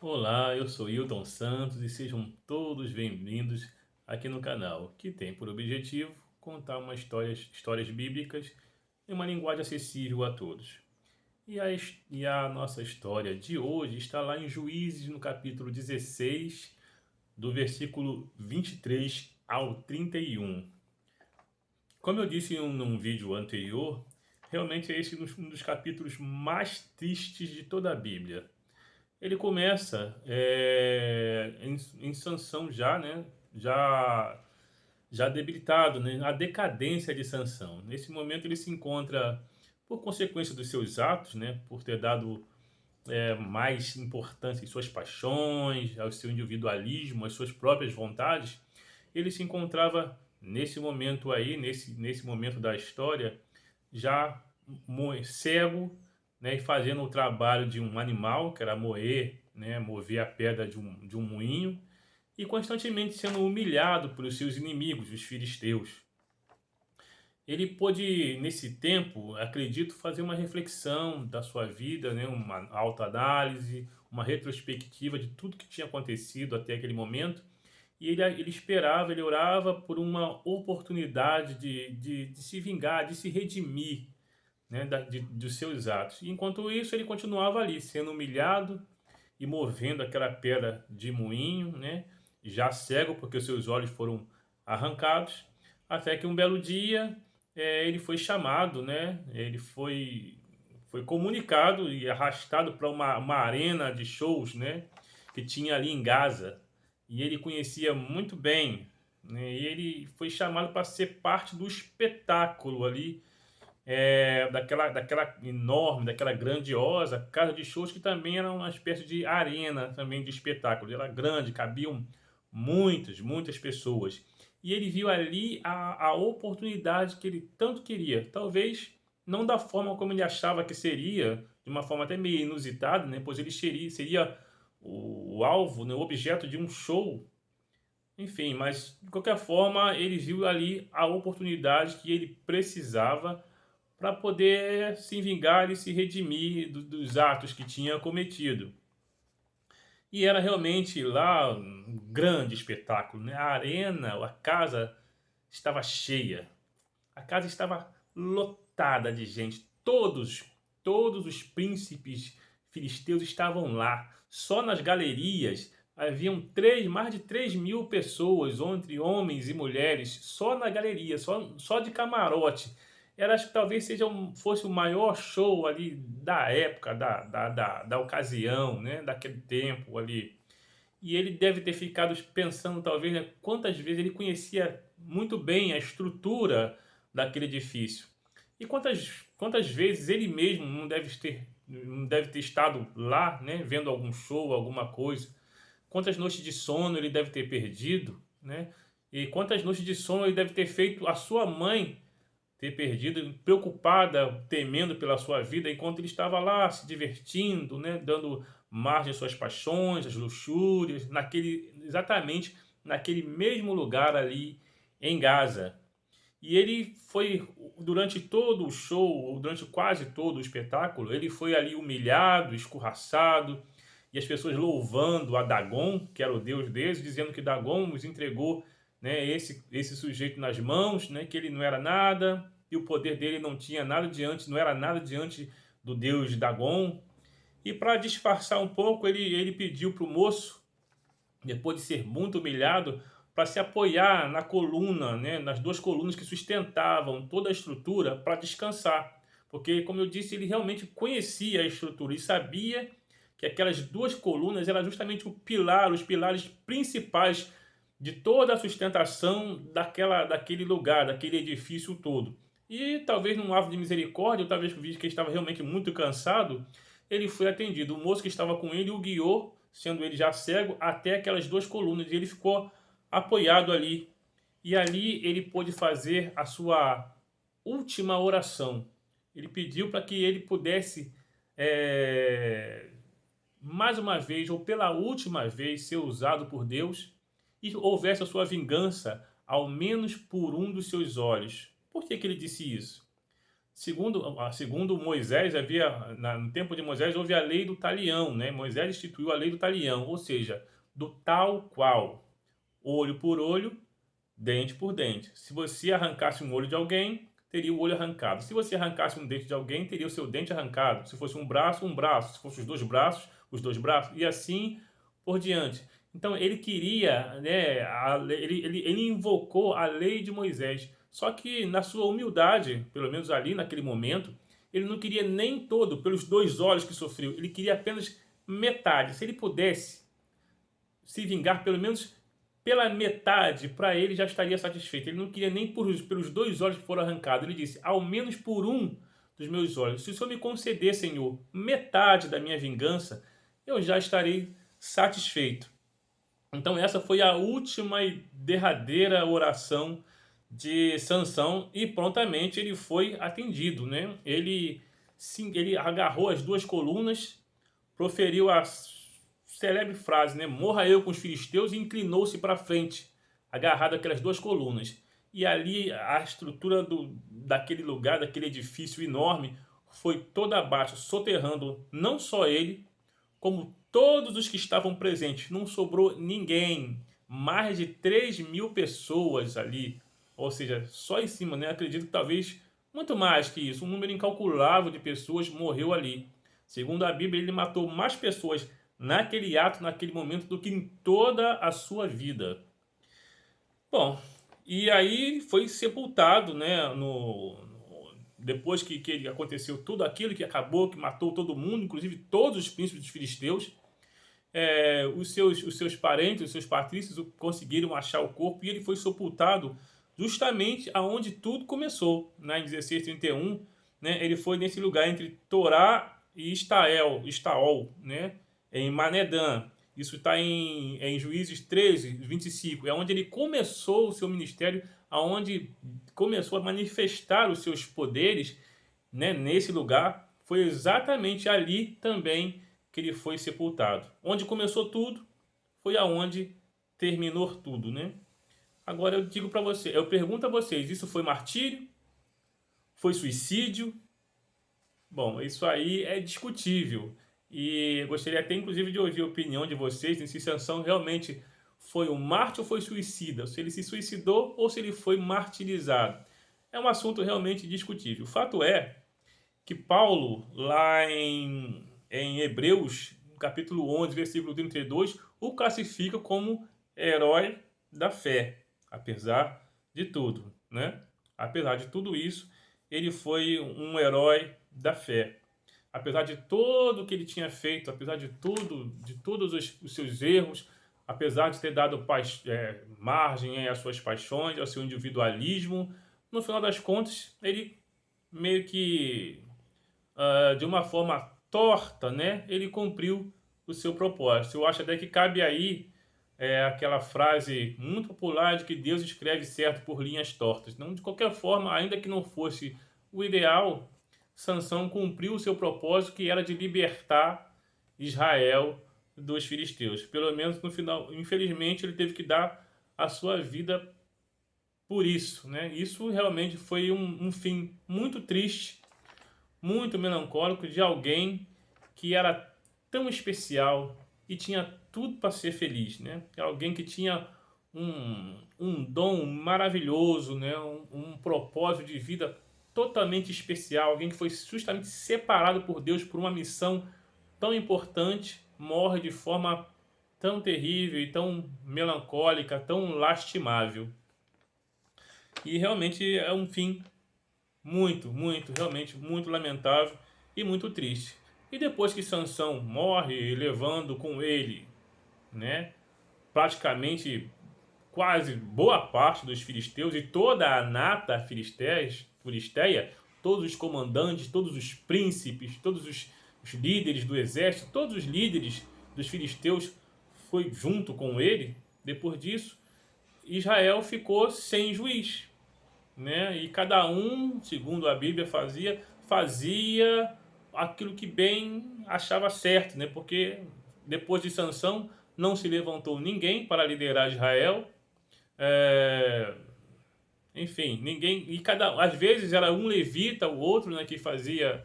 Olá, eu sou Hilton Santos e sejam todos bem-vindos aqui no canal, que tem por objetivo contar histórias bíblicas em uma linguagem acessível a todos. E a nossa história de hoje está lá em Juízes, no capítulo 16, do versículo 23 ao 31. Como eu disse num vídeo anterior, realmente é esse um dos capítulos mais tristes de toda a Bíblia. Ele começa em Sansão já, né? Já, já debilitado, né? A decadência de Sansão. Nesse momento ele se encontra, por consequência dos seus atos, né? Por ter dado mais importância às suas paixões, ao seu individualismo, às suas próprias vontades. Ele se encontrava nesse momento aí, nesse momento da história, já cego, né, e fazendo o trabalho de um animal, que era moer, né, mover a pedra de um moinho, e constantemente sendo humilhado pelos seus inimigos, os filisteus. Ele pôde, nesse tempo, acredito, fazer uma reflexão da sua vida, né, uma autoanálise, uma retrospectiva de tudo que tinha acontecido até aquele momento, e ele esperava, ele orava por uma oportunidade de se vingar, de se redimir, né, dos seus atos. E enquanto isso, ele continuava ali, sendo humilhado e movendo aquela pedra de moinho, né, já cego, porque os seus olhos foram arrancados, até que um belo dia ele foi chamado, né, foi comunicado e arrastado para uma arena de shows, né, que tinha ali em Gaza. E ele conhecia muito bem, né, e ele foi chamado para ser parte do espetáculo ali daquela enorme, daquela grandiosa casa de shows que também era uma espécie de arena também de espetáculo. Era grande, cabiam muitas pessoas. E ele viu ali a oportunidade que ele tanto queria. Talvez não da forma como ele achava que seria, de uma forma até meio inusitada, né? Pois ele seria o alvo, né? O objeto de um show. Enfim, mas de qualquer forma, ele viu ali a oportunidade que ele precisava para poder se vingar e se redimir dos atos que tinha cometido. E era realmente lá um grande espetáculo, né? A arena, a casa estava cheia. A casa estava lotada de gente. Todos os príncipes filisteus estavam lá. Só nas galerias haviam mais de 3.000 pessoas, entre homens e mulheres, só na galeria, só de camarote. Era, acho que talvez fosse o maior show ali da época, da ocasião, né? Daquele tempo ali. E ele deve ter ficado pensando, talvez, né, quantas vezes ele conhecia muito bem a estrutura daquele edifício. E quantas vezes ele mesmo não deve ter estado lá, né, vendo algum show, alguma coisa. Quantas noites de sono ele deve ter perdido, né? E quantas noites de sono ele deve ter feito a sua mãe ter perdido, preocupada, temendo pela sua vida, enquanto ele estava lá se divertindo, né, dando margem às suas paixões, às luxúrias, exatamente naquele mesmo lugar ali em Gaza. E ele foi, durante todo o show, durante quase todo o espetáculo, ele foi ali humilhado, escorraçado, e as pessoas louvando a Dagon, que era o deus deles, dizendo que Dagon os entregou, né, esse sujeito nas mãos, né, que ele não era nada, e o poder dele não era nada diante do deus Dagon. E para disfarçar um pouco, ele pediu para o moço, depois de ser muito humilhado, para se apoiar na coluna, né, nas duas colunas que sustentavam toda a estrutura para descansar. Porque, como eu disse, ele realmente conhecia a estrutura e sabia que aquelas duas colunas eram justamente os pilares principais de toda a sustentação daquele lugar, daquele edifício todo. E talvez num ato de misericórdia, ou talvez por vídeo que ele estava realmente muito cansado, ele foi atendido. O moço que estava com ele o guiou, sendo ele já cego, até aquelas duas colunas. E ele ficou apoiado ali. E ali ele pôde fazer a sua última oração. Ele pediu para que ele pudesse, mais uma vez, ou pela última vez, ser usado por Deus e houvesse a sua vingança, ao menos por um dos seus olhos. Por que ele disse isso? segundo Moisés, no tempo de Moisés houve a lei do talião, né? Moisés instituiu a lei do talião, ou seja, do tal qual, olho por olho, dente por dente. Se você arrancasse um olho de alguém, teria o olho arrancado. Se você arrancasse um dente de alguém, teria o seu dente arrancado. Se fosse um braço, um braço. Se fosse os dois braços. E assim por diante. Então ele queria, né, ele invocou a lei de Moisés. Só que na sua humildade, pelo menos ali naquele momento, ele não queria nem todo, pelos dois olhos que sofreu. Ele queria apenas metade. Se ele pudesse se vingar pelo menos pela metade, para ele já estaria satisfeito. Ele não queria nem pelos dois olhos que foram arrancados. Ele disse, ao menos por um dos meus olhos. Se o Senhor me conceder, Senhor, metade da minha vingança, eu já estarei satisfeito. Então essa foi a última e derradeira oração de Sansão e prontamente ele foi atendido, né? Ele agarrou as duas colunas, proferiu a célebre frase, né? Morra eu com os filisteus, e inclinou-se para frente, agarrado àquelas duas colunas. E ali a estrutura daquele lugar, daquele edifício enorme, foi toda abaixo, soterrando não só ele, como todos os que estavam presentes. Não sobrou ninguém. Mais de 3.000 pessoas ali. Ou seja, só em cima, né? Acredito que talvez muito mais que isso. Um número incalculável de pessoas morreu ali. Segundo a Bíblia, ele matou mais pessoas naquele ato, naquele momento, do que em toda a sua vida. Bom, e aí foi sepultado, né, depois que aconteceu tudo aquilo, que acabou, que matou todo mundo, inclusive todos os príncipes dos filisteus. Os seus parentes, os seus patrícios conseguiram achar o corpo e ele foi sepultado justamente aonde tudo começou, né, em 16:31, né, ele foi nesse lugar entre Torá e Estaol, né, em Manedã. Isso está em Juízes 13:25, é onde ele começou o seu ministério, aonde começou a manifestar os seus poderes, né, nesse lugar. Foi exatamente ali também que ele foi sepultado. Onde começou tudo, foi aonde terminou tudo, né? Agora eu pergunto a vocês, isso foi martírio? Foi suicídio? Bom, isso aí é discutível. E eu gostaria até inclusive de ouvir a opinião de vocês se Sansão realmente foi um mártir ou foi suicida, se ele se suicidou ou se ele foi martirizado. É um assunto realmente discutível. O fato é que Paulo, lá em Hebreus, no capítulo 11, versículo 32, o classifica como herói da fé, apesar de tudo, né? Apesar de tudo isso, ele foi um herói da fé. Apesar de tudo que ele tinha feito, apesar de tudo, de todos os seus erros, apesar de ter dado margem às suas paixões, ao seu individualismo, no final das contas, ele meio que de uma forma torta, né, ele cumpriu o seu propósito. Eu acho até que cabe aí aquela frase muito popular de que Deus escreve certo por linhas tortas. Não, de qualquer forma, ainda que não fosse o ideal, Sansão cumpriu o seu propósito, que era de libertar Israel dos filisteus. Pelo menos no final, infelizmente, ele teve que dar a sua vida por isso, né? Isso realmente foi um fim muito triste, muito melancólico, de alguém que era tão especial e tinha tudo para ser feliz, né? Alguém que tinha um dom maravilhoso, né? Um propósito de vida totalmente especial, alguém que foi justamente separado por Deus por uma missão tão importante, morre de forma tão terrível e tão melancólica, tão lastimável. E realmente é um fim realmente muito lamentável e muito triste. E depois que Sansão morre, levando com ele, né, praticamente quase boa parte dos filisteus e toda a nata filisteia, todos os comandantes, todos os príncipes, todos os líderes do exército, todos os líderes dos filisteus foi junto com ele. Depois disso, Israel ficou sem juiz, né? E cada um, segundo a Bíblia, fazia aquilo que bem achava certo, né? Porque depois de Sansão não se levantou ninguém para liderar Israel. É, Enfim, ninguém. E às vezes era um levita, o outro, né, que fazia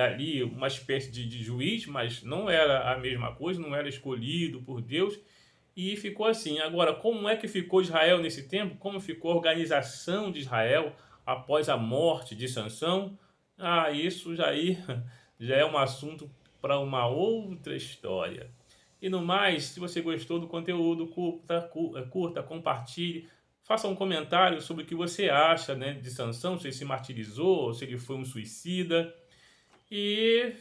ali uma espécie de juiz, mas não era a mesma coisa, não era escolhido por Deus. E ficou assim. Agora, como é que ficou Israel nesse tempo? Como ficou a organização de Israel após a morte de Sansão? Ah, isso já, aí, já é um assunto para uma outra história. E no mais, se você gostou do conteúdo, curta, compartilhe, faça um comentário sobre o que você acha, né, de Sansão, se ele se martirizou, se ele foi um suicida. E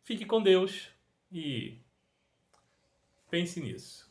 fique com Deus e pense nisso.